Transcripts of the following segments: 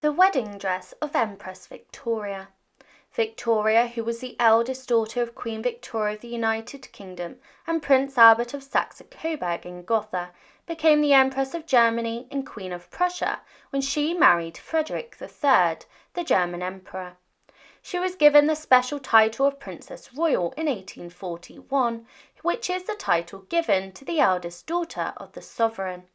The wedding dress of Empress Victoria. Victoria, who was the eldest daughter of Queen Victoria of the United Kingdom and Prince Albert of Saxe-Coburg in Gotha, became the Empress of Germany and Queen of Prussia when she married Frederick III, the German Emperor. She was given the special title of Princess Royal in 1841, which is the title given to the eldest daughter of the sovereign.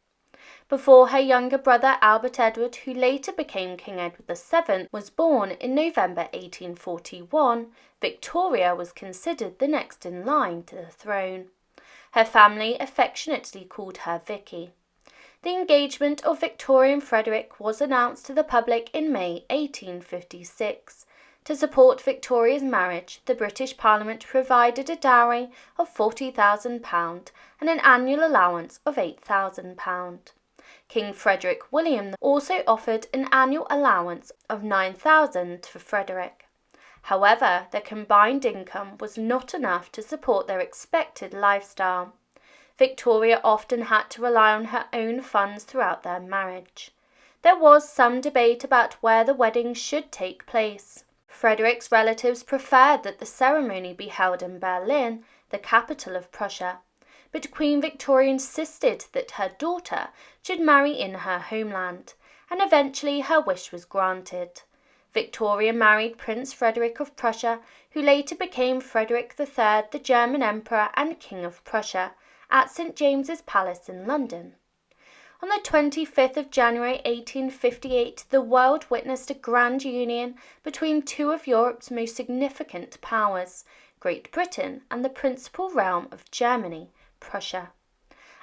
Before her younger brother Albert Edward, who later became King Edward VII, was born in November 1841, Victoria was considered the next in line to the throne. Her family affectionately called her Vicky. The engagement of Victoria and Frederick was announced to the public in May 1856. To support Victoria's marriage, the British Parliament provided a dowry of £40,000 and an annual allowance of £8,000. King Frederick William also offered an annual allowance of £9,000 for Frederick. However, their combined income was not enough to support their expected lifestyle. Victoria often had to rely on her own funds throughout their marriage. There was some debate about where the wedding should take place. Frederick's relatives preferred that the ceremony be held in Berlin, the capital of Prussia, but Queen Victoria insisted that her daughter should marry in her homeland, and eventually her wish was granted. Victoria married Prince Frederick of Prussia, who later became Frederick III, the German Emperor and King of Prussia, at St. James's Palace in London. On the 25th of January 1858, the world witnessed a grand union between two of Europe's most significant powers, Great Britain and the principal realm of Germany, Prussia.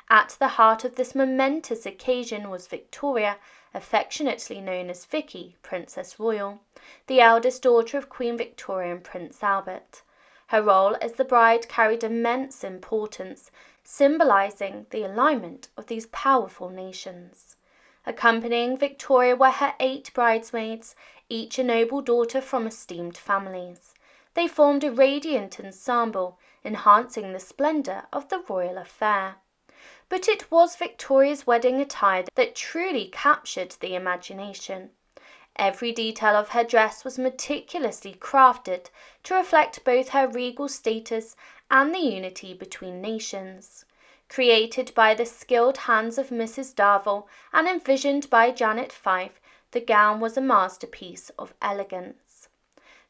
At the heart of this momentous occasion was Victoria, affectionately known as Vicky, Princess Royal, the eldest daughter of Queen Victoria and Prince Albert. Her role as the bride carried immense importance, symbolising the alignment of these powerful nations. Accompanying Victoria were her 8 bridesmaids, each a noble daughter from esteemed families. They formed a radiant ensemble, enhancing the splendour of the royal affair. But it was Victoria's wedding attire that truly captured the imagination. Every detail of her dress was meticulously crafted to reflect both her regal status and the unity between nations. Created by the skilled hands of Mrs. Darvell and envisioned by Janet Fife, the gown was a masterpiece of elegance.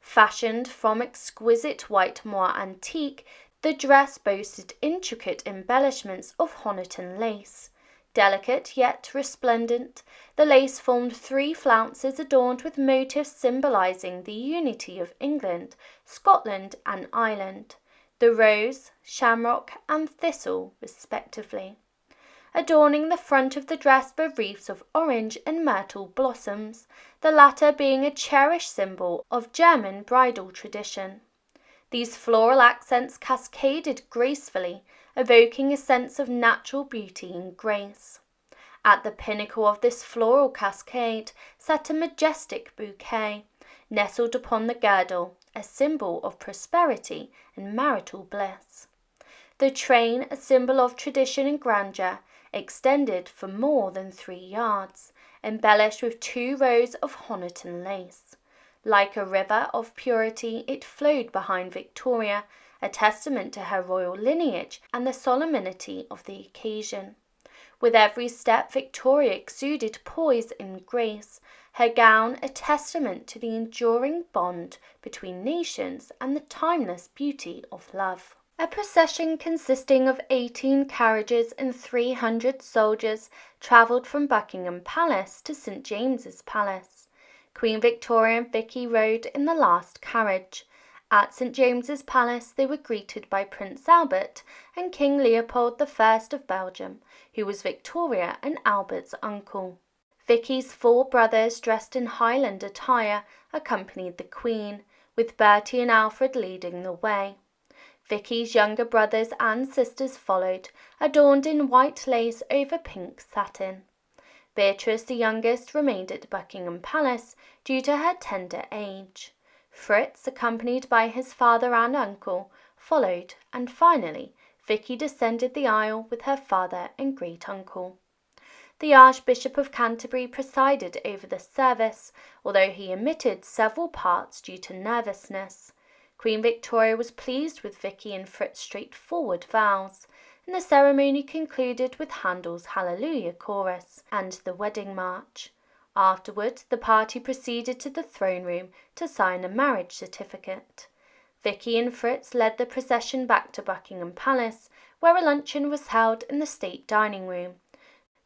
Fashioned from exquisite white moire antique, the dress boasted intricate embellishments of Honiton lace. Delicate yet resplendent, the lace formed 3 flounces adorned with motifs symbolising the unity of England, Scotland and Ireland, the rose, shamrock and thistle respectively. Adorning the front of the dress were wreaths of orange and myrtle blossoms, the latter being a cherished symbol of German bridal tradition. These floral accents cascaded gracefully, evoking a sense of natural beauty and grace. At the pinnacle of this floral cascade sat a majestic bouquet, nestled upon the girdle, a symbol of prosperity and marital bliss. The train, a symbol of tradition and grandeur, extended for more than 3 yards, embellished with 2 rows of Honiton lace. Like a river of purity, it flowed behind Victoria, a testament to her royal lineage and the solemnity of the occasion. With every step, Victoria exuded poise and grace, her gown a testament to the enduring bond between nations and the timeless beauty of love. A procession consisting of 18 carriages and 300 soldiers travelled from Buckingham Palace to St. James's Palace. Queen Victoria and Vicky rode in the last carriage. At St. James's Palace they were greeted by Prince Albert and King Leopold I of Belgium, who was Victoria and Albert's uncle. Vicky's 4 brothers, dressed in Highland attire, accompanied the Queen, with Bertie and Alfred leading the way. Vicky's younger brothers and sisters followed, adorned in white lace over pink satin. Beatrice, the youngest, remained at Buckingham Palace due to her tender age. Fritz, accompanied by his father and uncle, followed, and finally Vicky descended the aisle with her father and great-uncle. The Archbishop of Canterbury presided over the service, although he omitted several parts due to nervousness. Queen Victoria was pleased with Vicky and Fritz's straightforward vows, and the ceremony concluded with Handel's Hallelujah chorus and the wedding march. Afterward, the party proceeded to the throne room to sign a marriage certificate. Vicky and Fritz led the procession back to Buckingham Palace, where a luncheon was held in the state dining room.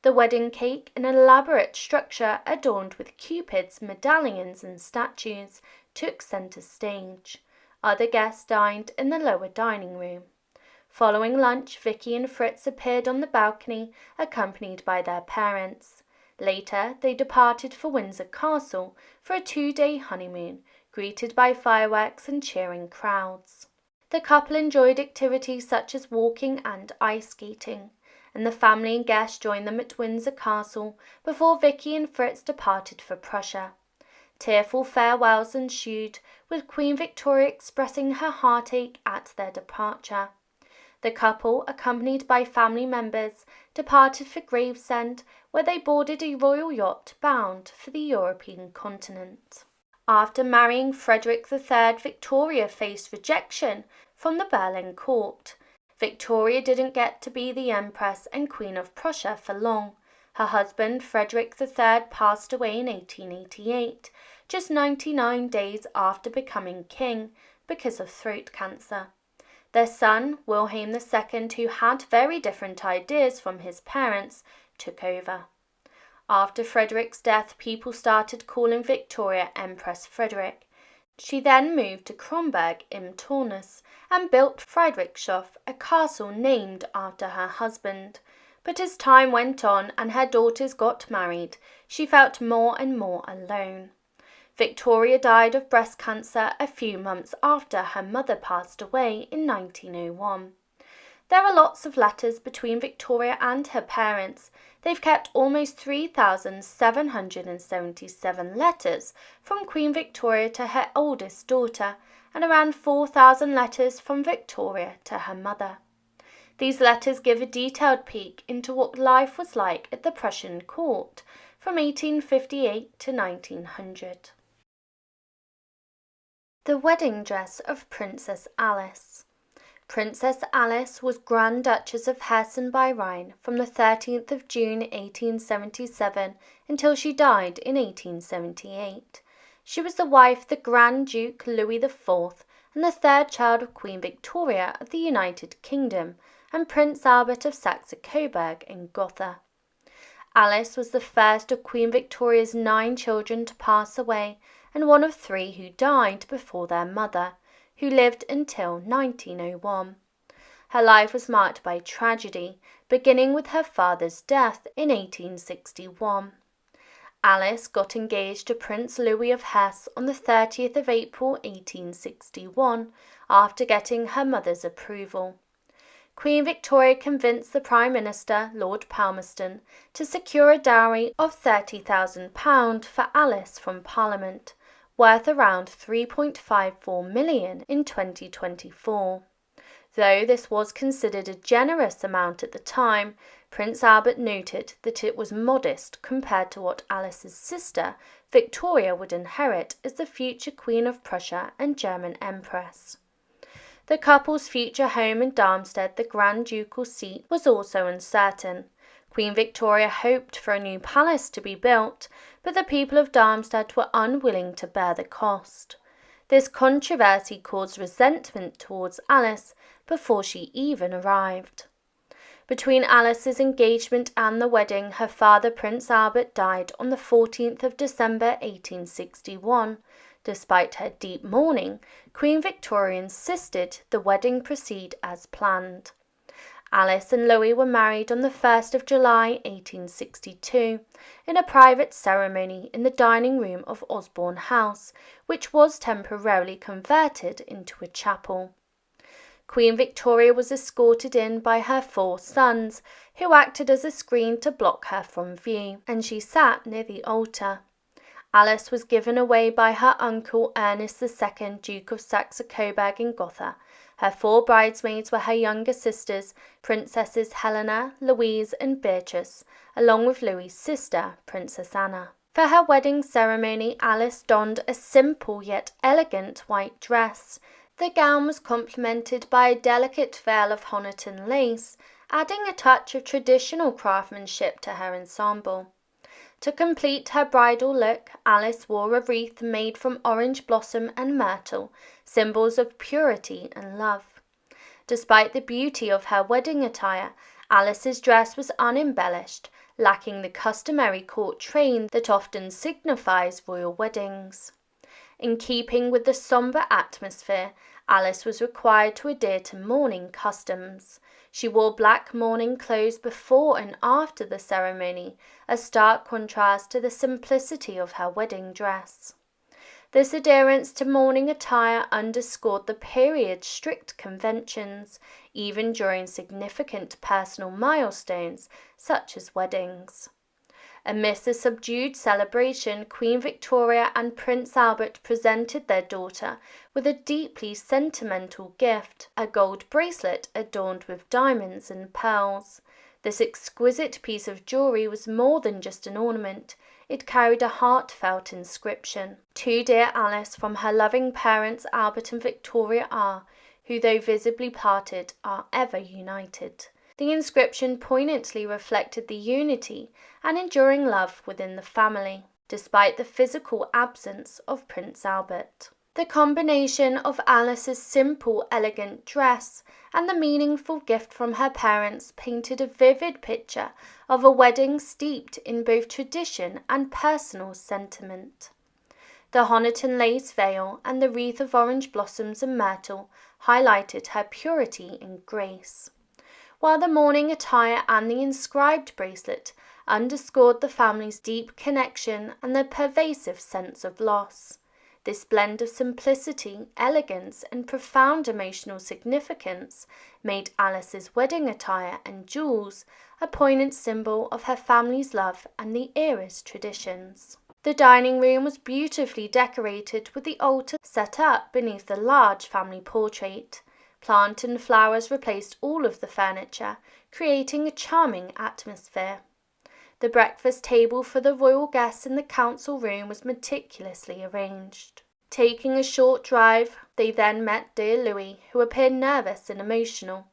The wedding cake, an elaborate structure adorned with cupids, medallions and statues, took centre stage. Other guests dined in the lower dining room. Following lunch, Vicky and Fritz appeared on the balcony, accompanied by their parents. Later, they departed for Windsor Castle for a 2-day honeymoon, greeted by fireworks and cheering crowds. The couple enjoyed activities such as walking and ice skating, and the family and guests joined them at Windsor Castle before Vicky and Fritz departed for Prussia. Tearful farewells ensued, with Queen Victoria expressing her heartache at their departure. The couple, accompanied by family members, departed for Gravesend, where they boarded a royal yacht bound for the European continent. After marrying Frederick III, Victoria faced rejection from the Berlin court. Victoria didn't get to be the Empress and Queen of Prussia for long. Her husband, Frederick III, passed away in 1888, just 99 days after becoming king, because of throat cancer. Their son, Wilhelm II, who had very different ideas from his parents, took over. After Frederick's death, people started calling Victoria Empress Frederick. She then moved to Kronberg im Taunus and built Friedrichshof, a castle named after her husband. But as time went on and her daughters got married, she felt more and more alone. Victoria died of breast cancer a few months after her mother passed away in 1901. There are lots of letters between Victoria and her parents. They've kept almost 3,777 letters from Queen Victoria to her oldest daughter, and around 4,000 letters from Victoria to her mother. These letters give a detailed peek into what life was like at the Prussian court from 1858 to 1900. The wedding dress of Princess Alice. Princess Alice was Grand Duchess of Hessen by Rhine from the 13th of June 1877 until she died in 1878. She was the wife of the Grand Duke Louis IV and the third child of Queen Victoria of the United Kingdom and Prince Albert of Saxe-Coburg and Gotha. Alice was the first of Queen Victoria's 9 children to pass away and one of 3 who died before their mother, who lived until 1901. Her life was marked by tragedy, beginning with her father's death in 1861. Alice got engaged to Prince Louis of Hesse on the 30th of April 1861, after getting her mother's approval. Queen Victoria convinced the Prime Minister, Lord Palmerston, to secure a dowry of £30,000 for Alice from Parliament, worth around £3.54 million in 2024. Though this was considered a generous amount at the time, Prince Albert noted that it was modest compared to what Alice's sister, Victoria, would inherit as the future Queen of Prussia and German Empress. The couple's future home in Darmstadt, the Grand Ducal seat, was also uncertain. Queen Victoria hoped for a new palace to be built, but the people of Darmstadt were unwilling to bear the cost. This controversy caused resentment towards Alice before she even arrived. Between Alice's engagement and the wedding, her father, Prince Albert, died on the 14th of December 1861. Despite her deep mourning, Queen Victoria insisted the wedding proceed as planned. Alice and Louis were married on the 1st of July 1862 in a private ceremony in the dining room of Osborne House, which was temporarily converted into a chapel. Queen Victoria was escorted in by her 4 sons, who acted as a screen to block her from view, and she sat near the altar. Alice was given away by her uncle Ernest II, Duke of Saxe-Coburg and Gotha, Her 4 bridesmaids were her younger sisters, Princesses Helena, Louise and Beatrice, along with Louis' sister, Princess Anna. For her wedding ceremony, Alice donned a simple yet elegant white dress. The gown was complemented by a delicate veil of Honiton lace, adding a touch of traditional craftsmanship to her ensemble. To complete her bridal look, Alice wore a wreath made from orange blossom and myrtle, symbols of purity and love. Despite the beauty of her wedding attire, Alice's dress was unembellished, lacking the customary court train that often signifies royal weddings. In keeping with the sombre atmosphere, Alice was required to adhere to mourning customs. She wore black mourning clothes before and after the ceremony, a stark contrast to the simplicity of her wedding dress. This adherence to mourning attire underscored the period's strict conventions, even during significant personal milestones such as weddings. Amidst a subdued celebration, Queen Victoria and Prince Albert presented their daughter with a deeply sentimental gift, a gold bracelet adorned with diamonds and pearls. This exquisite piece of jewelry was more than just an ornament. It carried a heartfelt inscription. "To dear Alice, from her loving parents Albert and Victoria are, who though visibly parted, are ever united." The inscription poignantly reflected the unity and enduring love within the family, despite the physical absence of Prince Albert. The combination of Alice's simple, elegant dress and the meaningful gift from her parents painted a vivid picture of a wedding steeped in both tradition and personal sentiment. The Honiton lace veil and the wreath of orange blossoms and myrtle highlighted her purity and grace, while the mourning attire and the inscribed bracelet underscored the family's deep connection and their pervasive sense of loss. This blend of simplicity, elegance, and profound emotional significance made Alice's wedding attire and jewels a poignant symbol of her family's love and the era's traditions. The dining room was beautifully decorated with the altar set up beneath the large family portrait. Plant and flowers replaced all of the furniture, creating a charming atmosphere. The breakfast table for the royal guests in the council room was meticulously arranged. Taking a short drive, they then met dear Louis, who appeared nervous and emotional.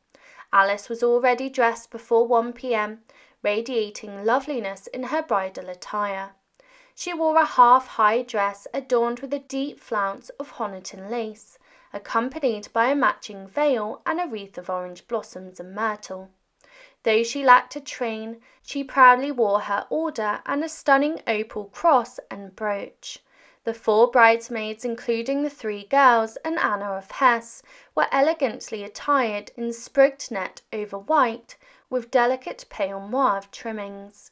Alice was already dressed before 1 p.m., radiating loveliness in her bridal attire. She wore a half-high dress adorned with a deep flounce of Honiton lace, accompanied by a matching veil and a wreath of orange blossoms and myrtle. Though she lacked a train, she proudly wore her order and a stunning opal cross and brooch. The 4 bridesmaids, including the 3 girls and Anna of Hesse, were elegantly attired in sprigged net over white with delicate pale mauve trimmings.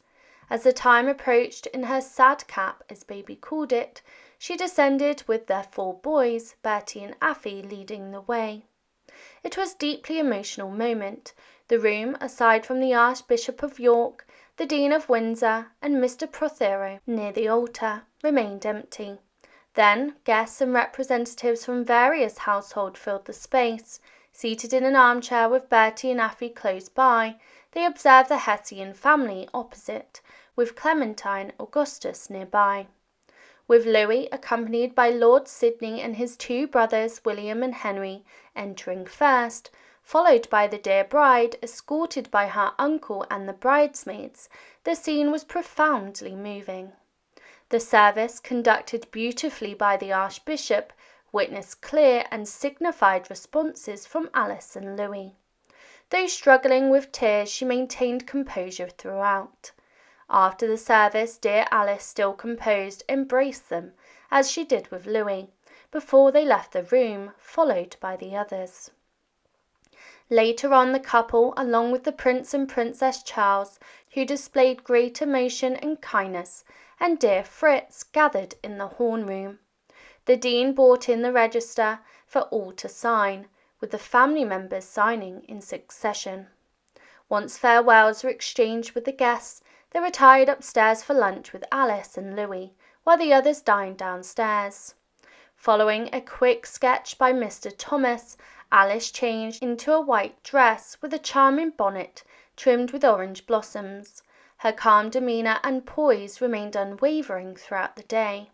As the time approached, in her sad cap, as baby called it, she descended with their 4 boys, Bertie and Affy, leading the way. It was a deeply emotional moment. The room, aside from the Archbishop of York, the Dean of Windsor, and Mr. Prothero near the altar, remained empty. Then guests and representatives from various households filled the space. Seated in an armchair with Bertie and Affy close by, they observed the Hessian family opposite, with Clementine Augustus nearby. With Louis, accompanied by Lord Sidney and his 2 brothers, William and Henry, entering first, followed by the dear bride, escorted by her uncle and the bridesmaids, the scene was profoundly moving. The service, conducted beautifully by the Archbishop, witnessed clear and signified responses from Alice and Louis. Though struggling with tears, she maintained composure throughout. After the service, dear Alice, still composed, embraced them, as she did with Louis, before they left the room, followed by the others. Later on, the couple, along with the Prince and Princess Charles, who displayed great emotion and kindness, and dear Fritz, gathered in the horn room. The Dean brought in the register for all to sign, with the family members signing in succession. Once farewells were exchanged with the guests, they retired upstairs for lunch with Alice and Louis, while the others dined downstairs. Following a quick sketch by Mr. Thomas, Alice changed into a white dress with a charming bonnet trimmed with orange blossoms. Her calm demeanour and poise remained unwavering throughout the day.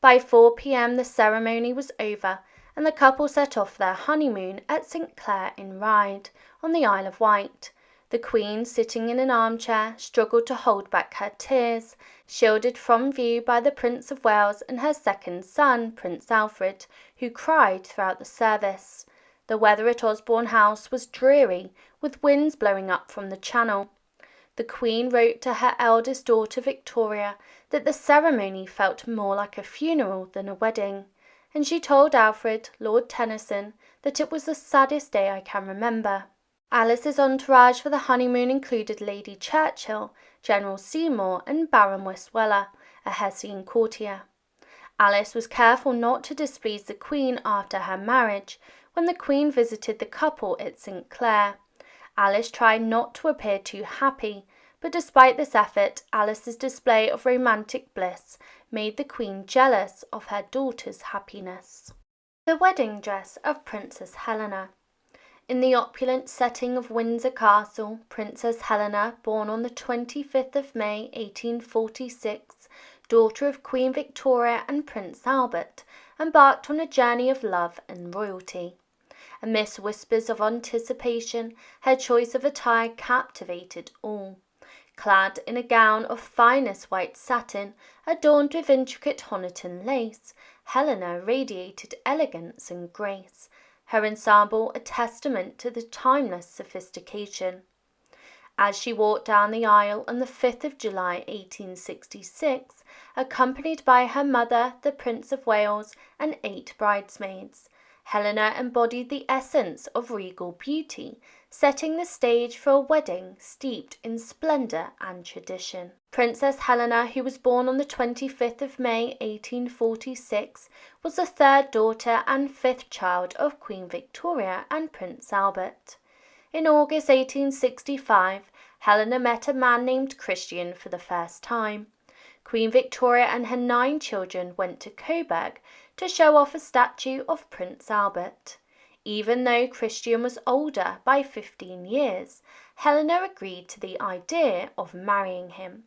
By 4 p.m. the ceremony was over, and the couple set off their honeymoon at St. Clair in Ryde, on the Isle of Wight. The Queen, sitting in an armchair, struggled to hold back her tears, shielded from view by the Prince of Wales and her second son, Prince Alfred, who cried throughout the service. The weather at Osborne House was dreary, with winds blowing up from the Channel. The Queen wrote to her eldest daughter Victoria that the ceremony felt more like a funeral than a wedding, and she told Alfred, Lord Tennyson, that it was the saddest day I can remember. Alice's entourage for the honeymoon included Lady Churchill, General Seymour and Baron Wisweller, a Hessian courtier. Alice was careful not to displease the Queen after her marriage, when the Queen visited the couple at St. Clair. Alice tried not to appear too happy, but despite this effort, Alice's display of romantic bliss made the Queen jealous of her daughter's happiness. The wedding dress of Princess Helena. In the opulent setting of Windsor Castle, Princess Helena, born on the 25th of May 1846, daughter of Queen Victoria and Prince Albert, embarked on a journey of love and royalty. Amidst whispers of anticipation, her choice of attire captivated all. Clad in a gown of finest white satin, adorned with intricate Honiton lace, Helena radiated elegance and grace, her ensemble a testament to the timeless sophistication. As she walked down the aisle on the 5th of July 1866, accompanied by her mother, the Prince of Wales, and 8 bridesmaids, Helena embodied the essence of regal beauty, setting the stage for a wedding steeped in splendour and tradition. Princess Helena, who was born on the 25th of May 1846, was the 3rd daughter and 5th child of Queen Victoria and Prince Albert. In August 1865, Helena met a man named Christian for the first time. Queen Victoria and her 9 children went to Coburg to show off a statue of Prince Albert. Even though Christian was older by 15 years, Helena agreed to the idea of marrying him,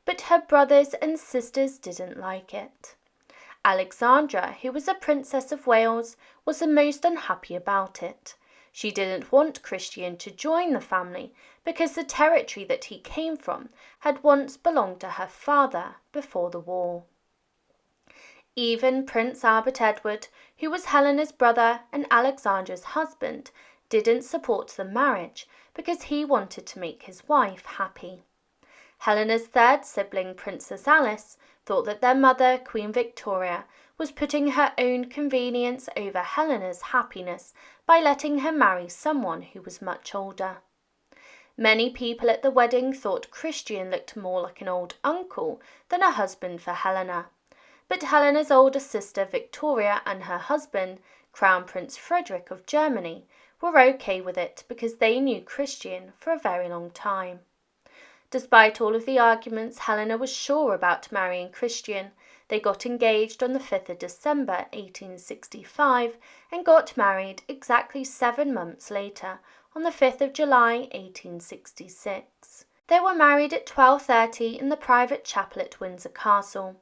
but her brothers and sisters didn't like it. Alexandra, who was a Princess of Wales, was the most unhappy about it. She didn't want Christian to join the family because the territory that he came from had once belonged to her father before the war. Even Prince Albert Edward, who was Helena's brother and Alexandra's husband, didn't support the marriage because he wanted to make his wife happy. Helena's 3rd sibling, Princess Alice, thought that their mother, Queen Victoria, was putting her own convenience over Helena's happiness by letting her marry someone who was much older. Many people at the wedding thought Christian looked more like an old uncle than a husband for Helena. But Helena's older sister Victoria and her husband, Crown Prince Frederick of Germany, were okay with it because they knew Christian for a very long time. Despite all of the arguments, Helena was sure about marrying Christian. They got engaged on the 5th of December 1865 and got married exactly 7 months later, on the 5th of July 1866. They were married at 12:30 in the private chapel at Windsor Castle.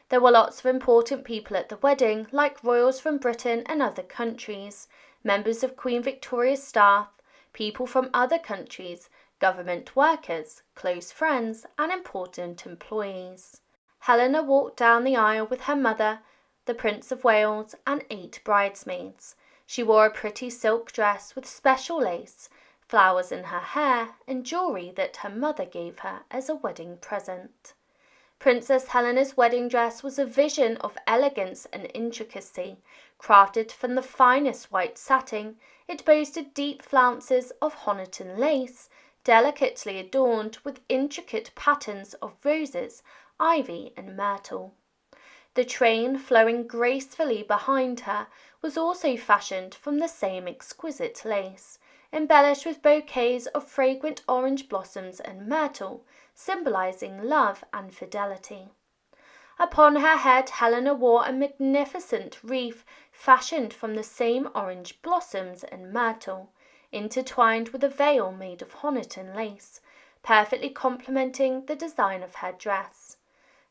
There were lots of important people at the wedding, like royals from Britain and other countries, members of Queen Victoria's staff, people from other countries, government workers, close friends, and important employees. Helena walked down the aisle with her mother, the Prince of Wales, and 8 bridesmaids. She wore a pretty silk dress with special lace, flowers in her hair, and jewellery that her mother gave her as a wedding present. Princess Helena's wedding dress was a vision of elegance and intricacy. Crafted from the finest white satin, it boasted deep flounces of Honiton lace, delicately adorned with intricate patterns of roses, ivy, and myrtle. The train, flowing gracefully behind her, was also fashioned from the same exquisite lace, embellished with bouquets of fragrant orange blossoms and myrtle, symbolizing love and fidelity. Upon her head, Helena wore a magnificent wreath fashioned from the same orange blossoms and myrtle, intertwined with a veil made of Honiton lace, perfectly complementing the design of her dress.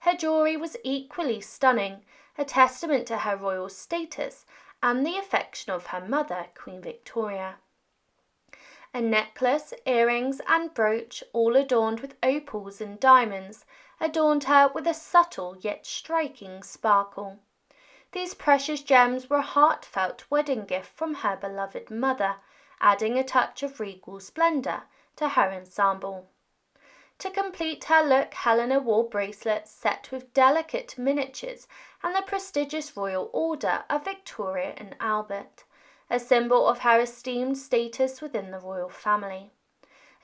Her jewellery was equally stunning, a testament to her royal status and the affection of her mother, Queen Victoria. A necklace, earrings and brooch, all adorned with opals and diamonds, adorned her with a subtle yet striking sparkle. These precious gems were a heartfelt wedding gift from her beloved mother, adding a touch of regal splendour to her ensemble. To complete her look, Helena wore bracelets set with delicate miniatures and the prestigious Royal Order of Victoria and Albert, a symbol of her esteemed status within the royal family.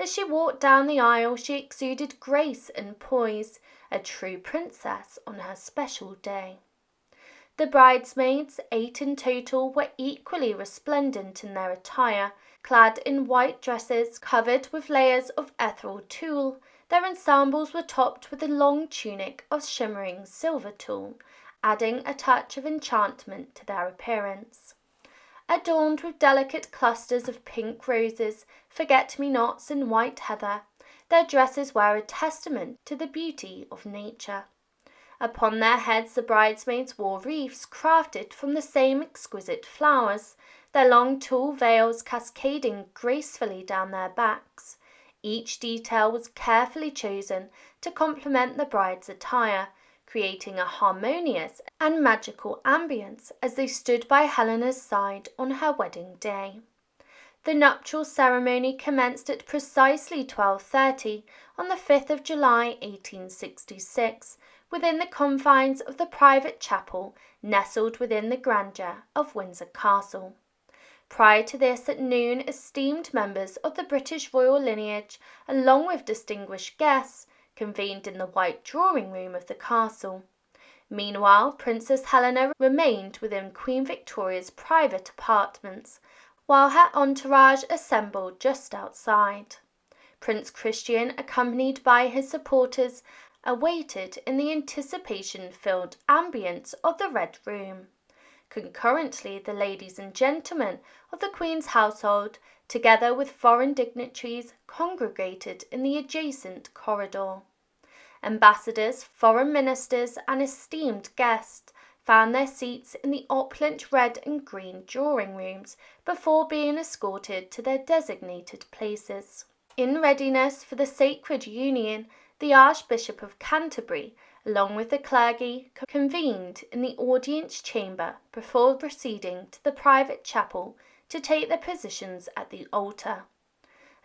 As she walked down the aisle, she exuded grace and poise, a true princess on her special day. The bridesmaids, 8 in total, were equally resplendent in their attire, clad in white dresses covered with layers of ethereal tulle. Their ensembles were topped with a long tunic of shimmering silver tulle, adding a touch of enchantment to their appearance. Adorned with delicate clusters of pink roses, forget-me-nots and white heather, their dresses were a testament to the beauty of nature. Upon their heads the bridesmaids wore wreaths crafted from the same exquisite flowers, their long tulle veils cascading gracefully down their backs. Each detail was carefully chosen to complement the bride's attire, creating a harmonious and magical ambience as they stood by Helena's side on her wedding day. The nuptial ceremony commenced at precisely 12:30 on the 5th of July 1866, within the confines of the private chapel nestled within the grandeur of Windsor Castle. Prior to this, at noon, esteemed members of the British royal lineage, along with distinguished guests, convened in the white drawing-room of the castle. Meanwhile, Princess Helena remained within Queen Victoria's private apartments, while her entourage assembled just outside. Prince Christian, accompanied by his supporters, awaited in the anticipation-filled ambience of the Red Room. Concurrently, the ladies and gentlemen of the Queen's household, together with foreign dignitaries, congregated in the adjacent corridor. Ambassadors, foreign ministers, and esteemed guests found their seats in the opulent red and green drawing-rooms before being escorted to their designated places. In readiness for the sacred union, the Archbishop of Canterbury, along with the clergy, convened in the audience chamber before proceeding to the private chapel to take their positions at the altar.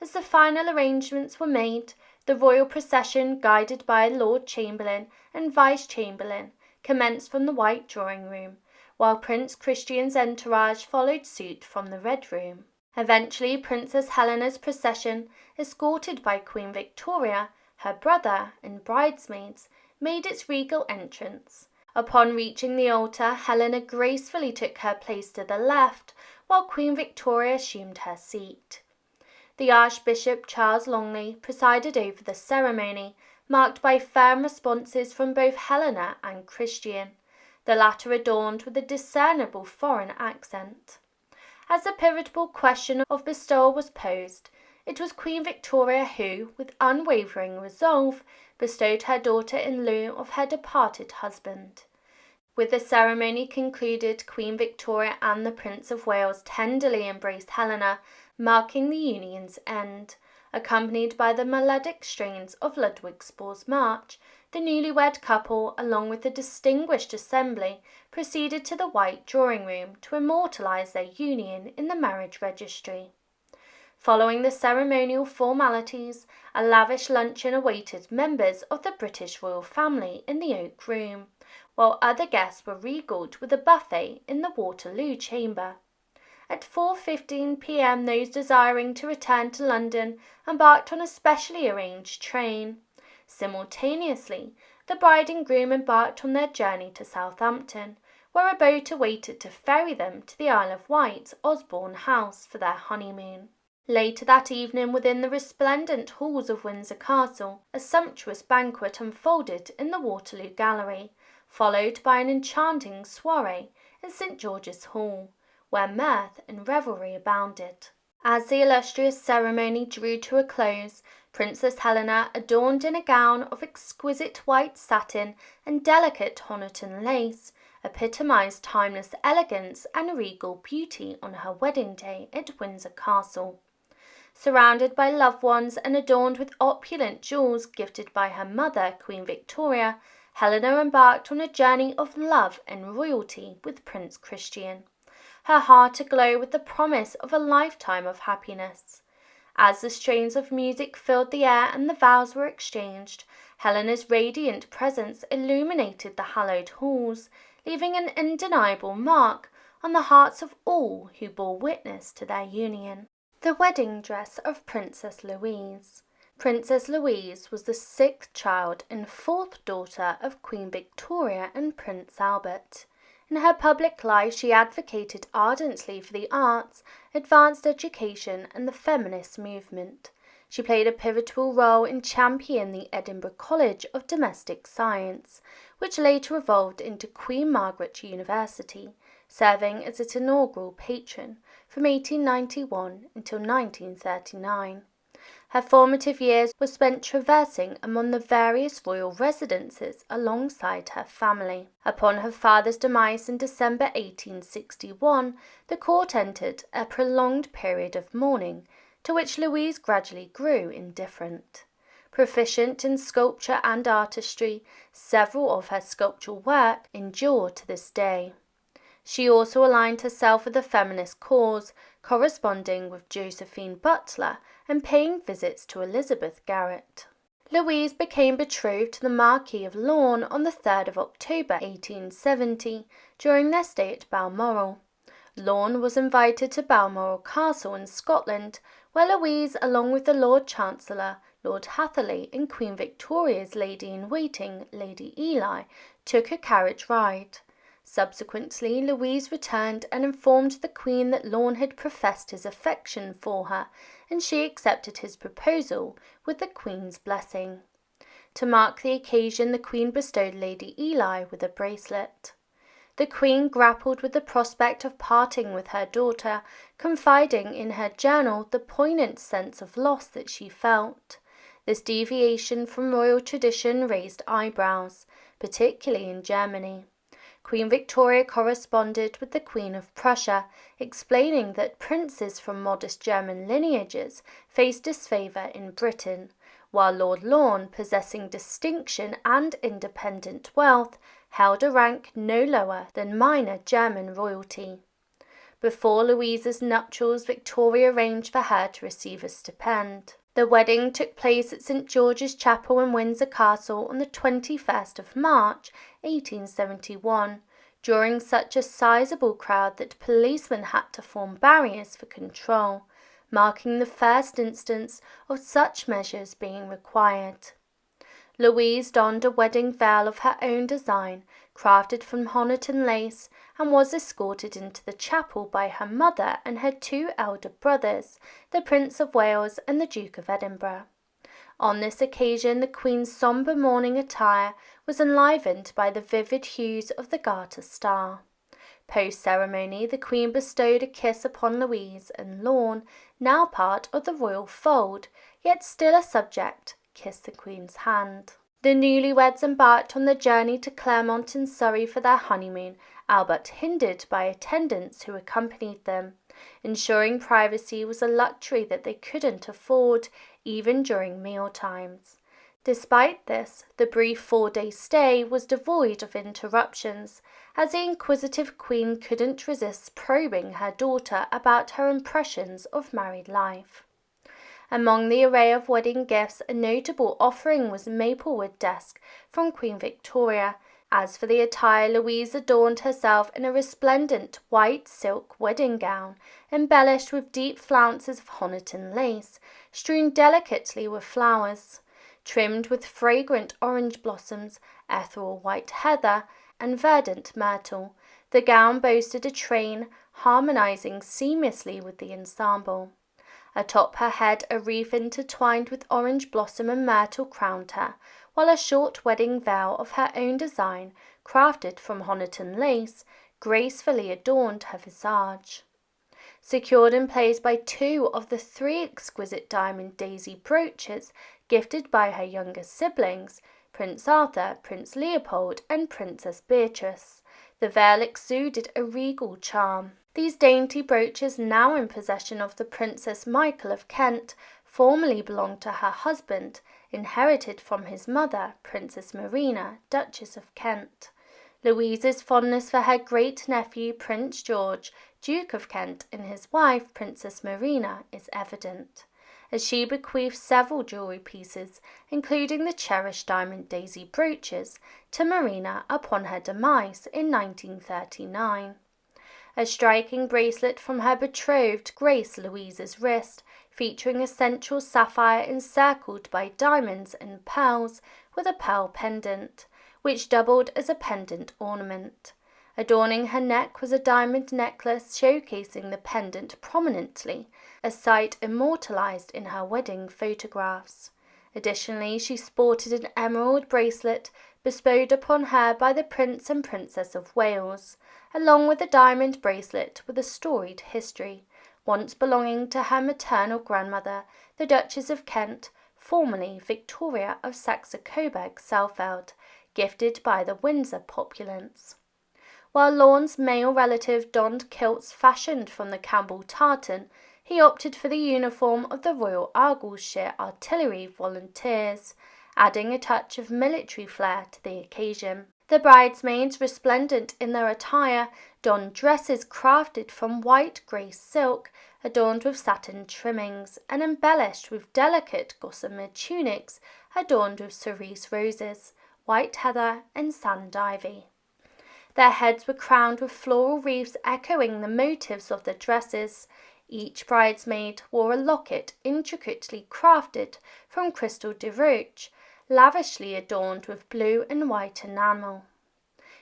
As the final arrangements were made, the royal procession, guided by a Lord Chamberlain and Vice Chamberlain, commenced from the white drawing-room, while Prince Christian's entourage followed suit from the Red Room. Eventually, Princess Helena's procession, escorted by Queen Victoria, her brother, and bridesmaids, made its regal entrance. Upon reaching the altar, Helena gracefully took her place to the left, while Queen Victoria assumed her seat. The Archbishop Charles Longley presided over the ceremony, marked by firm responses from both Helena and Christian, the latter adorned with a discernible foreign accent. As the pivotal question of bestowal was posed, it was Queen Victoria who, with unwavering resolve, bestowed her daughter in lieu of her departed husband. With the ceremony concluded, Queen Victoria and the Prince of Wales tenderly embraced Helena, marking the union's end. Accompanied by the melodic strains of Ludwig Spohr's march, the newlywed couple, along with the distinguished assembly, proceeded to the white drawing-room to immortalise their union in the marriage registry. Following the ceremonial formalities, a lavish luncheon awaited members of the British royal family in the Oak Room, while other guests were regaled with a buffet in the Waterloo Chamber. At 4:15 p.m. those desiring to return to London embarked on a specially arranged train. Simultaneously, the bride and groom embarked on their journey to Southampton, where a boat awaited to ferry them to the Isle of Wight's Osborne House for their honeymoon. Later that evening, within the resplendent halls of Windsor Castle, a sumptuous banquet unfolded in the Waterloo Gallery, followed by an enchanting soirée in St. George's Hall, where mirth and revelry abounded. As the illustrious ceremony drew to a close, Princess Helena, adorned in a gown of exquisite white satin and delicate Honiton lace, epitomised timeless elegance and regal beauty on her wedding day at Windsor Castle. Surrounded by loved ones and adorned with opulent jewels gifted by her mother, Queen Victoria, Helena embarked on a journey of love and royalty with Prince Christian, her heart aglow with the promise of a lifetime of happiness. As the strains of music filled the air and the vows were exchanged, Helena's radiant presence illuminated the hallowed halls, leaving an undeniable mark on the hearts of all who bore witness to their union. The wedding dress of Princess Louise. Princess Louise was the sixth child and fourth daughter of Queen Victoria and Prince Albert. In her public life, she advocated ardently for the arts, advanced education, and the feminist movement. She played a pivotal role in championing the Edinburgh College of Domestic Science, which later evolved into Queen Margaret University, serving as its inaugural patron from 1891 until 1939. Her formative years were spent traversing among the various royal residences alongside her family. Upon her father's demise in December 1861, the court entered a prolonged period of mourning, to which Louise gradually grew indifferent. Proficient in sculpture and artistry, several of her sculptural work endure to this day. She also aligned herself with the feminist cause, corresponding with Josephine Butler and paying visits to Elizabeth Garrett. Louise became betrothed to the Marquis of Lorne on the 3rd of October 1870 during their stay at Balmoral. Lorne was invited to Balmoral Castle in Scotland, where Louise, along with the Lord Chancellor, Lord Hatherley, and Queen Victoria's lady-in-waiting, Lady Ely, took a carriage ride. Subsequently, Louise returned and informed the Queen that Lorne had professed his affection for her, and she accepted his proposal with the Queen's blessing. To mark the occasion, the Queen bestowed Lady Ely with a bracelet. The Queen grappled with the prospect of parting with her daughter, confiding in her journal the poignant sense of loss that she felt. This deviation from royal tradition raised eyebrows, particularly in Germany. Queen Victoria corresponded with the Queen of Prussia, explaining that princes from modest German lineages faced disfavour in Britain, while Lord Lorne, possessing distinction and independent wealth, held a rank no lower than minor German royalty. Before Louise's nuptials, Victoria arranged for her to receive a stipend. The wedding took place at St. George's Chapel in Windsor Castle on the 21st of March, 1871, during such a sizable crowd that policemen had to form barriers for control, marking the first instance of such measures being required. Louise donned a wedding veil of her own design, crafted from Honiton lace, and was escorted into the chapel by her mother and her two elder brothers, the Prince of Wales and the Duke of Edinburgh. On this occasion, the Queen's sombre mourning attire was enlivened by the vivid hues of the Garter Star. Post-ceremony, the Queen bestowed a kiss upon Louise, and Lorne, now part of the royal fold, yet still a subject, kissed the Queen's hand. The newlyweds embarked on the journey to Claremont in Surrey for their honeymoon, albeit hindered by attendants who accompanied them. Ensuring privacy was a luxury that they couldn't afford, even during meal times. Despite this, the brief 4-day stay was devoid of interruptions, as the inquisitive Queen couldn't resist probing her daughter about her impressions of married life. Among the array of wedding gifts, a notable offering was a maplewood desk from Queen Victoria. As for the attire, Louise adorned herself in a resplendent white silk wedding gown, embellished with deep flounces of Honiton lace, strewn delicately with flowers. Trimmed with fragrant orange blossoms, ethereal white heather, and verdant myrtle, the gown boasted a train harmonizing seamlessly with the ensemble. Atop her head, a wreath intertwined with orange blossom and myrtle crowned her, while a short wedding veil of her own design, crafted from Honiton lace, gracefully adorned her visage. Secured in place by 2 of the 3 exquisite diamond daisy brooches gifted by her younger siblings, Prince Arthur, Prince Leopold, and Princess Beatrice, the veil exuded a regal charm. These dainty brooches, now in possession of the Princess Michael of Kent, formerly belonged to her husband, inherited from his mother, Princess Marina, Duchess of Kent. Louise's fondness for her great-nephew, Prince George, Duke of Kent, and his wife, Princess Marina, is evident, as she bequeathed several jewellery pieces, including the cherished diamond daisy brooches, to Marina upon her demise in 1939. A striking bracelet from her betrothed graced Louise's wrist, featuring a central sapphire encircled by diamonds and pearls with a pearl pendant, which doubled as a pendant ornament. Adorning her neck was a diamond necklace showcasing the pendant prominently, a sight immortalized in her wedding photographs. Additionally, she sported an emerald bracelet bestowed upon her by the Prince and Princess of Wales, along with a diamond bracelet with a storied history, once belonging to her maternal grandmother, the Duchess of Kent, formerly Victoria of Saxe-Coburg-Saalfeld, gifted by the Windsor populace. While Lorne's male relative donned kilts fashioned from the Campbell tartan, he opted for the uniform of the Royal Argyllshire Artillery Volunteers, adding a touch of military flair to the occasion. The bridesmaids, resplendent in their attire, donned dresses crafted from white grey silk, adorned with satin trimmings, and embellished with delicate gossamer tunics adorned with cerise roses, white heather, and sand ivy. Their heads were crowned with floral wreaths echoing the motifs of the dresses. Each bridesmaid wore a locket intricately crafted from crystal de roche, lavishly adorned with blue and white enamel,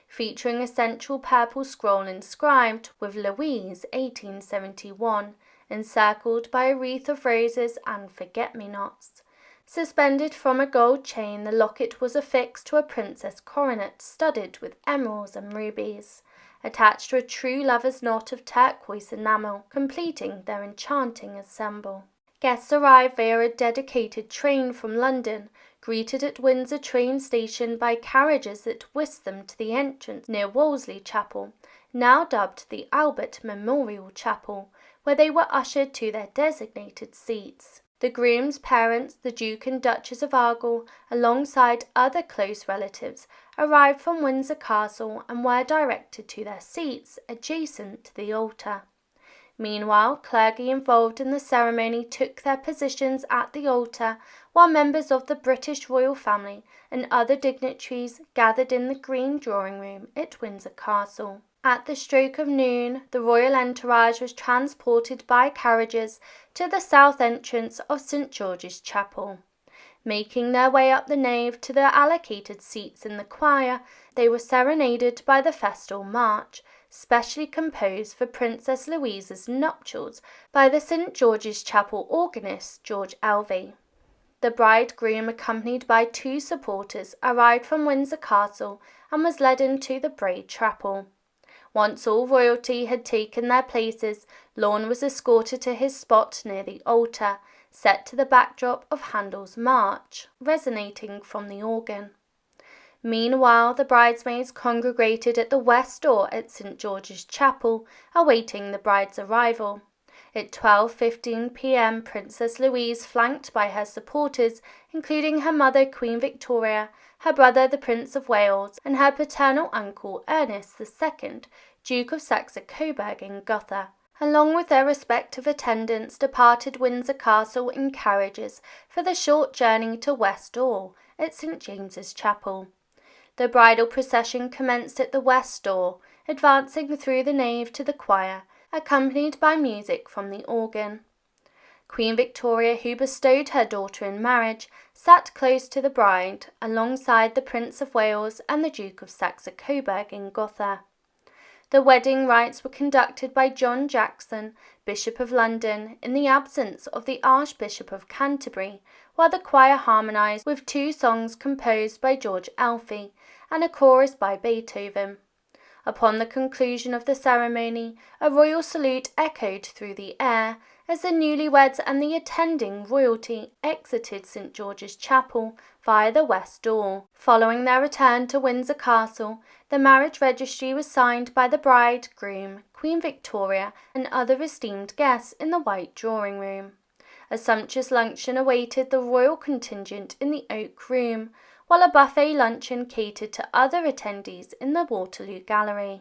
featuring a central purple scroll inscribed with Louise 1871, encircled by a wreath of roses and forget-me-nots. Suspended from a gold chain, the locket was affixed to a princess coronet studded with emeralds and rubies, attached to a true lover's knot of turquoise enamel, completing their enchanting ensemble. Guests arrived via a dedicated train from London, greeted at Windsor train station by carriages that whisked them to the entrance near Wolsey Chapel, now dubbed the Albert Memorial Chapel, where they were ushered to their designated seats. The groom's parents, the Duke and Duchess of Argyll, alongside other close relatives, arrived from Windsor Castle and were directed to their seats adjacent to the altar. Meanwhile, clergy involved in the ceremony took their positions at the altar, while members of the British royal family and other dignitaries gathered in the green drawing room at Windsor Castle. At the stroke of noon, the royal entourage was transported by carriages to the south entrance of St. George's Chapel. Making their way up the nave to their allocated seats in the choir, they were serenaded by the festal march, specially composed for Princess Louise's nuptials by the St. George's Chapel organist George Elvey. The bridegroom, accompanied by 2 supporters, arrived from Windsor Castle and was led into the Braid Chapel. Once all royalty had taken their places, Lorne was escorted to his spot near the altar, set to the backdrop of Handel's March, resonating from the organ. Meanwhile, the bridesmaids congregated at the west door at St. George's Chapel, awaiting the bride's arrival. At 12:15 p.m, Princess Louise, flanked by her supporters, including her mother Queen Victoria, her brother the Prince of Wales, and her paternal uncle Ernest II, Duke of Saxe-Coburg and Gotha, along with their respective attendants, departed Windsor Castle in carriages for the short journey to West Door at St. James's Chapel. The bridal procession commenced at the west door, advancing through the nave to the choir, accompanied by music from the organ. Queen Victoria, who bestowed her daughter in marriage, sat close to the bride, alongside the Prince of Wales and the Duke of Saxe-Coburg and Gotha. The wedding rites were conducted by John Jackson, Bishop of London, in the absence of the Archbishop of Canterbury, while the choir harmonised with 2 songs composed by George Elfie and a chorus by Beethoven. Upon the conclusion of the ceremony, a royal salute echoed through the air as the newlyweds and the attending royalty exited St. George's Chapel via the west door. Following their return to Windsor Castle, the marriage registry was signed by the bride, groom, Queen Victoria, and other esteemed guests in the White Drawing Room. A sumptuous luncheon awaited the royal contingent in the Oak Room, while a buffet luncheon catered to other attendees in the Waterloo Gallery.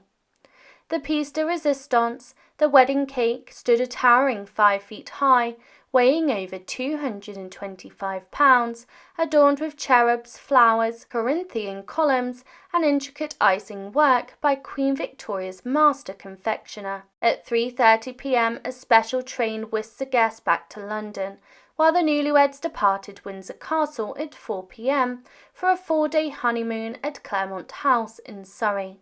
The piece de resistance, the wedding cake, stood a towering 5 feet high, weighing over 225 pounds, adorned with cherubs, flowers, Corinthian columns, and intricate icing work by Queen Victoria's master confectioner. At 3:30 p.m, a special train whisked the guests back to London, while the newlyweds departed Windsor Castle at 4 p.m. for a 4-day honeymoon at Claremont House in Surrey.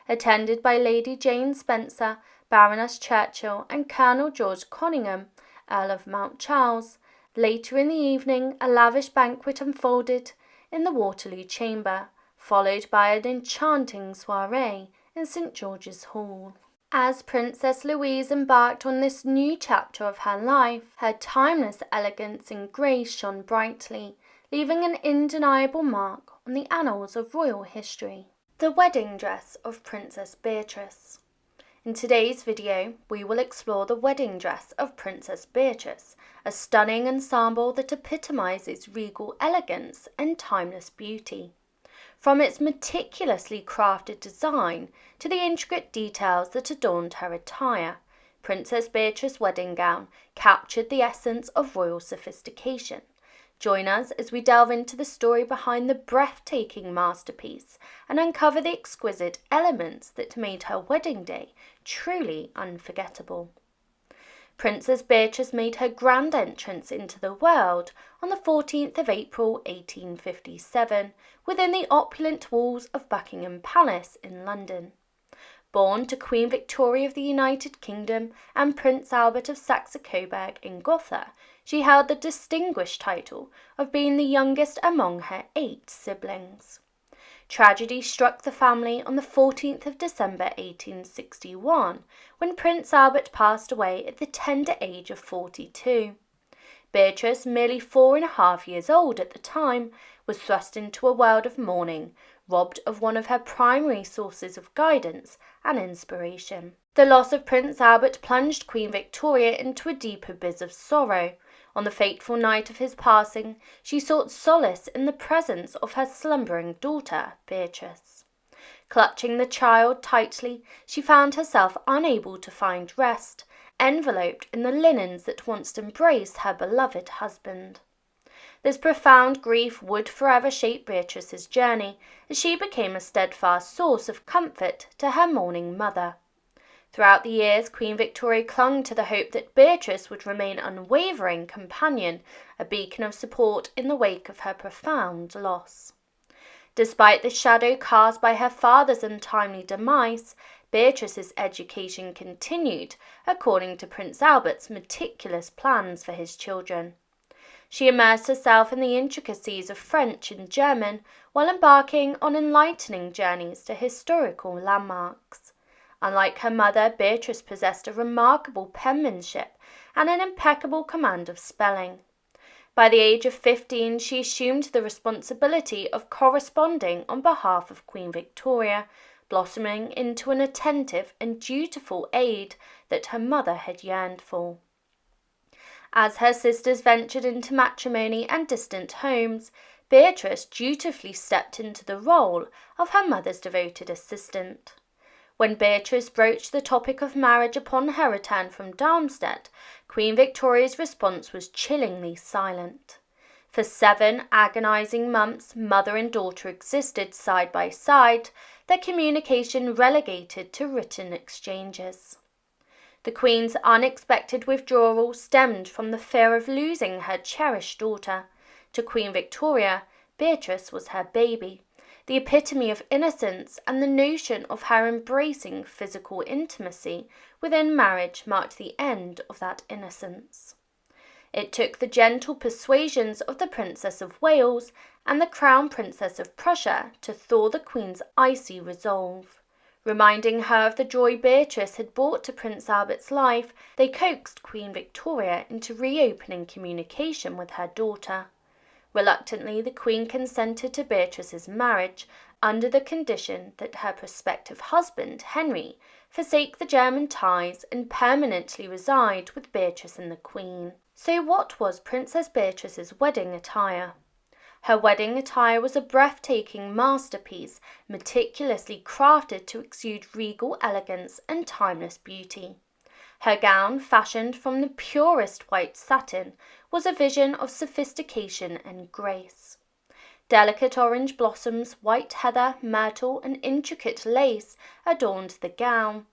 Attended by Lady Jane Spencer, Baroness Churchill, and Colonel George Conyngham, Earl of Mount Charles. Later in the evening, a lavish banquet unfolded in the Waterloo Chamber, followed by an enchanting soirée in St. George's Hall. As Princess Louise embarked on this new chapter of her life, her timeless elegance and grace shone brightly, leaving an undeniable mark on the annals of royal history. The wedding dress of Princess Beatrice. In today's video, we will explore the wedding dress of Princess Beatrice, a stunning ensemble that epitomizes regal elegance and timeless beauty. From its meticulously crafted design to the intricate details that adorned her attire, Princess Beatrice's wedding gown captured the essence of royal sophistication. Join us as we delve into the story behind the breathtaking masterpiece and uncover the exquisite elements that made her wedding day truly unforgettable. Princess Beatrice made her grand entrance into the world on the 14th of April 1857 within the opulent walls of Buckingham Palace in London. Born to Queen Victoria of the United Kingdom and Prince Albert of Saxe-Coburg in Gotha, she held the distinguished title of being the youngest among her 8 siblings. Tragedy struck the family on the 14th of December 1861, when Prince Albert passed away at the tender age of 42. Beatrice, merely 4.5 years old at the time, was thrust into a world of mourning, robbed of one of her primary sources of guidance and inspiration. The loss of Prince Albert plunged Queen Victoria into a deep abyss of sorrow. On the fateful night of his passing, she sought solace in the presence of her slumbering daughter, Beatrice. Clutching the child tightly, she found herself unable to find rest, enveloped in the linens that once embraced her beloved husband. This profound grief would forever shape Beatrice's journey, as she became a steadfast source of comfort to her mourning mother. Throughout the years, Queen Victoria clung to the hope that Beatrice would remain an unwavering companion, a beacon of support in the wake of her profound loss. Despite the shadow cast by her father's untimely demise, Beatrice's education continued according to Prince Albert's meticulous plans for his children. She immersed herself in the intricacies of French and German while embarking on enlightening journeys to historical landmarks. Unlike her mother, Beatrice possessed a remarkable penmanship and an impeccable command of spelling. By the age of 15, she assumed the responsibility of corresponding on behalf of Queen Victoria, blossoming into an attentive and dutiful aide that her mother had yearned for. As her sisters ventured into matrimony and distant homes, Beatrice dutifully stepped into the role of her mother's devoted assistant. When Beatrice broached the topic of marriage upon her return from Darmstadt, Queen Victoria's response was chillingly silent. For 7 agonizing months, mother and daughter existed side by side, their communication relegated to written exchanges. The Queen's unexpected withdrawal stemmed from the fear of losing her cherished daughter. To Queen Victoria, Beatrice was her baby, the epitome of innocence, and the notion of her embracing physical intimacy within marriage marked the end of that innocence. It took the gentle persuasions of the Princess of Wales and the Crown Princess of Prussia to thaw the Queen's icy resolve. Reminding her of the joy Beatrice had brought to Prince Albert's life, they coaxed Queen Victoria into reopening communication with her daughter. Reluctantly, the Queen consented to Beatrice's marriage under the condition that her prospective husband, Henry, forsake the German ties and permanently reside with Beatrice and the Queen. So what was Princess Beatrice's wedding attire? Her wedding attire was a breathtaking masterpiece, meticulously crafted to exude regal elegance and timeless beauty. Her gown, fashioned from the purest white satin, was a vision of sophistication and grace. Delicate orange blossoms, white heather, myrtle, and intricate lace adorned the gown,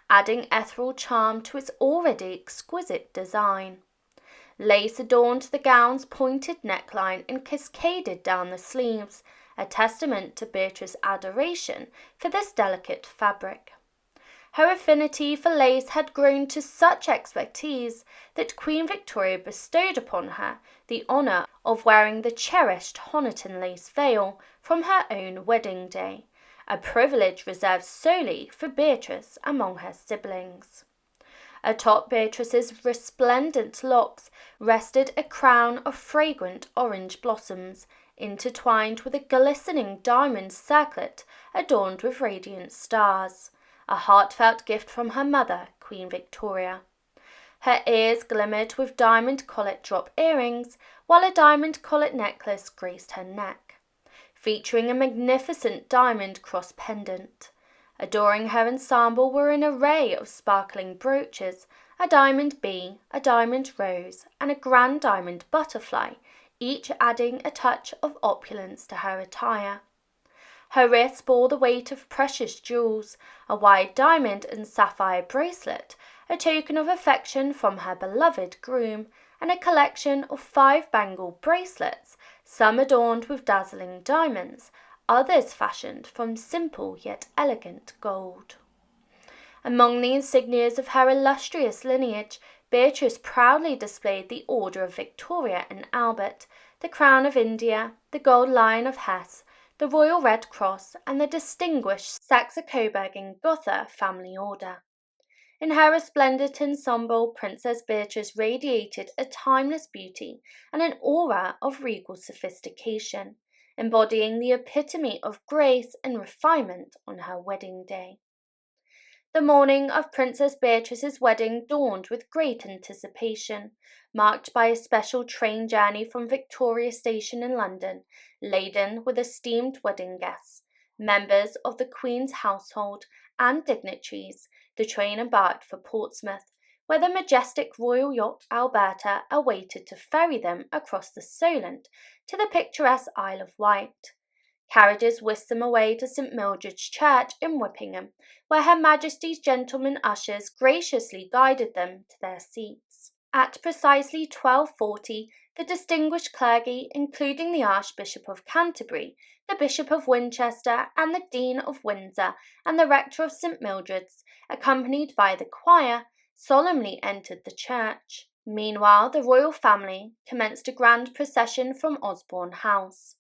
adding ethereal charm to its already exquisite design. Lace adorned the gown's pointed neckline and cascaded down the sleeves, a testament to Beatrice's adoration for this delicate fabric. Her affinity for lace had grown to such expertise that Queen Victoria bestowed upon her the honour of wearing the cherished Honiton lace veil from her own wedding day, a privilege reserved solely for Beatrice among her siblings. Atop Beatrice's resplendent locks rested a crown of fragrant orange blossoms, intertwined with a glistening diamond circlet adorned with radiant stars, a heartfelt gift from her mother, Queen Victoria. Her ears glimmered with diamond collet drop earrings, while a diamond collet necklace graced her neck, featuring a magnificent diamond cross pendant. Adoring her ensemble were an array of sparkling brooches, a diamond bee, a diamond rose, and a grand diamond butterfly, each adding a touch of opulence to her attire. Her wrists bore the weight of precious jewels, a wide diamond and sapphire bracelet, a token of affection from her beloved groom, and a collection of 5 bangle bracelets, some adorned with dazzling diamonds, others fashioned from simple yet elegant gold. Among the insignias of her illustrious lineage, Beatrice proudly displayed the Order of Victoria and Albert, the Crown of India, the Gold Lion of Hesse, the Royal Red Cross, and the distinguished Saxe-Coburg and Gotha family order. In her resplendent ensemble, Princess Beatrice radiated a timeless beauty and an aura of regal sophistication, embodying the epitome of grace and refinement on her wedding day. The morning of Princess Beatrice's wedding dawned with great anticipation, marked by a special train journey from Victoria Station in London, laden with esteemed wedding guests, members of the Queen's household, and dignitaries. The train embarked for Portsmouth, where the majestic royal yacht Alberta awaited to ferry them across the Solent to the picturesque Isle of Wight. Carriages whisked them away to St. Mildred's Church in Whippingham, where Her Majesty's gentlemen ushers graciously guided them to their seats. At precisely 12:40, the distinguished clergy, including the Archbishop of Canterbury, the Bishop of Winchester, and the Dean of Windsor, and the Rector of St. Mildred's, accompanied by the choir, solemnly entered the church. Meanwhile, the royal family commenced a grand procession from Osborne House.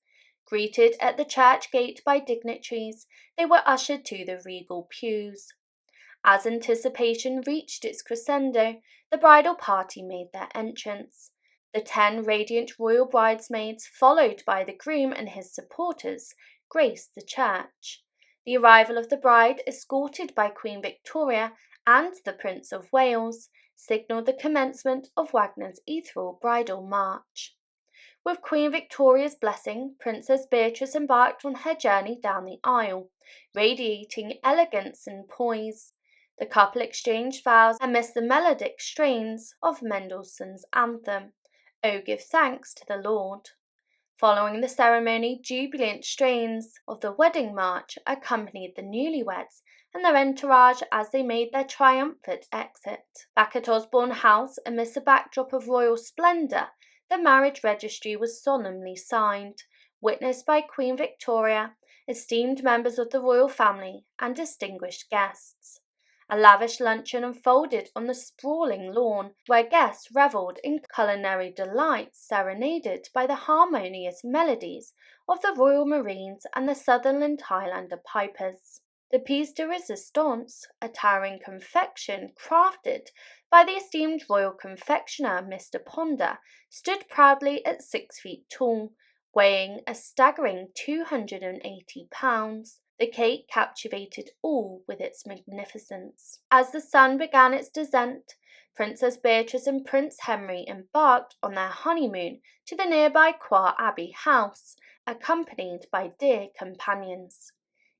Greeted at the church gate by dignitaries, they were ushered to the regal pews. As anticipation reached its crescendo, the bridal party made their entrance. The 10 radiant royal bridesmaids, followed by the groom and his supporters, graced the church. The arrival of the bride, escorted by Queen Victoria and the Prince of Wales, signalled the commencement of Wagner's ethereal bridal march. With Queen Victoria's blessing, Princess Beatrice embarked on her journey down the aisle, radiating elegance and poise. The couple exchanged vows amidst the melodic strains of Mendelssohn's anthem, "O Give Thanks to the Lord." Following the ceremony, jubilant strains of the wedding march accompanied the newlyweds and their entourage as they made their triumphant exit. Back at Osborne House, amidst a backdrop of royal splendour, the marriage registry was solemnly signed, witnessed by Queen Victoria, esteemed members of the royal family, and distinguished guests. A lavish luncheon unfolded on the sprawling lawn, where guests revelled in culinary delights serenaded by the harmonious melodies of the Royal Marines and the Sutherland Highlander pipers. The piece de resistance, a towering confection crafted by the esteemed royal confectioner Mr. Ponder, stood proudly at 6 feet tall, weighing a staggering 280 pounds. The cake captivated all with its magnificence. As the sun began its descent, Princess Beatrice and Prince Henry embarked on their honeymoon to the nearby Croix Abbey house, accompanied by dear companions.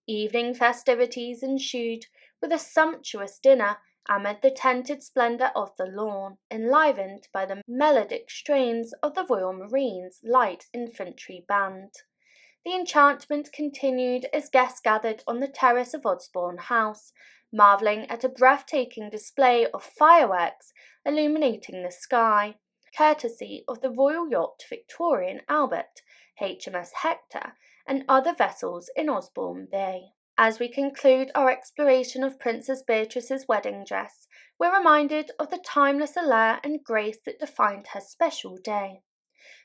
Evening festivities ensued, with a sumptuous dinner amid the tented splendour of the lawn, enlivened by the melodic strains of the Royal Marines' Light Infantry Band. The enchantment continued as guests gathered on the terrace of Osborne House, marvelling at a breathtaking display of fireworks illuminating the sky, courtesy of the royal yacht Victorian Albert, HMS Hector, and other vessels in Osborne Bay. As we conclude our exploration of Princess Beatrice's wedding dress, we're reminded of the timeless allure and grace that defined her special day.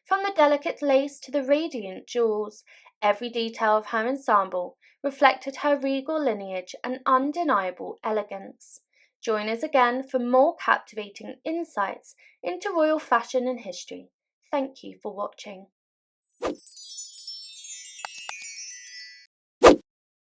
From the delicate lace to the radiant jewels, every detail of her ensemble reflected her regal lineage and undeniable elegance. Join us again for more captivating insights into royal fashion and history. Thank you for watching.